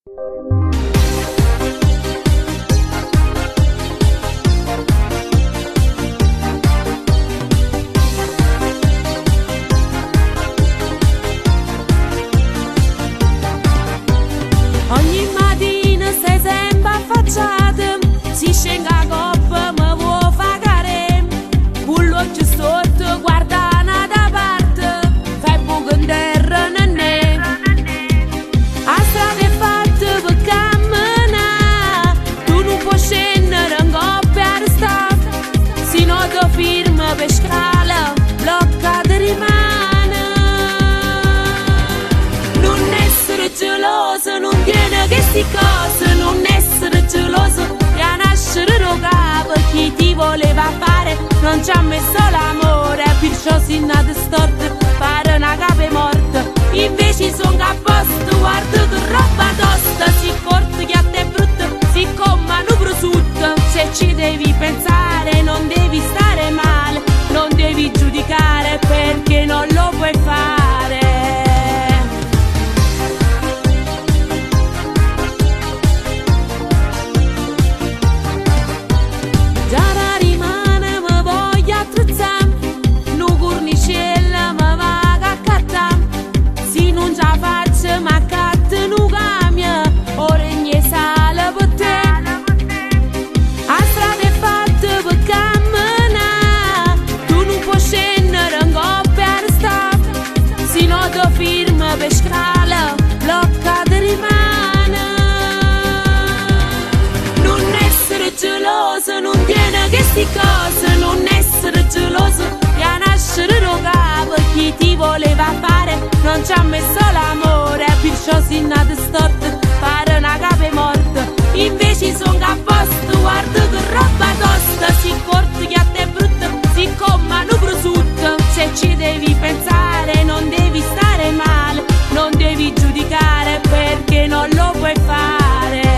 Ogni mattina sei sempre affacciata, si scende a coppa, mi vuoi pagare. Con l'occhio sotto, guarda da parte, fai buco in terra, nannè. A strada è fatta per camminare, tu non puoi scendere in coppia a restare. Se non ti firma per scala, blocca di rimane. Non essere geloso, non tiene che sti cose, non essere geloso, e a nascere rogava chi ti voleva fare, non ci ha messo l'amore, perciò si nata storta, pare una capa morta, invece son a posto, guarda che roba tosta, si corta che a te è brutta, si comano prosciutto, se ci devi pensare non devi stare male, non devi giudicare perché non lo puoi fare. Firma per scala, blocca di rimane. Non essere geloso, non tiene che sti cose, non essere geloso, e a nascere rogava chi ti voleva fare, non ci ha messo l'amore, perciò si nata storta, pare una capa morta, invece son a posto, guarda che roba tosta, si corta che a te è brutta, si comano prosciutto, se ci devi pensare non devi stare male, non devi giudicare perché non lo puoi fare.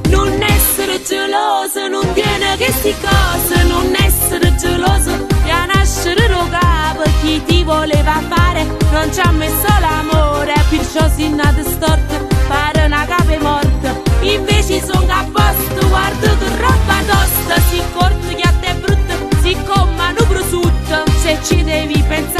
Non essere geloso, non tiene che sti cose, non essere geloso, e a nascere rogava chi ti voleva fare, non ci ha messo l'amore, perciò si nata storta, pare una capa morta, invece son a posto, guarda che roba tosta, si corta che a te è brutta, si comano prosciutto, se ci devi pensare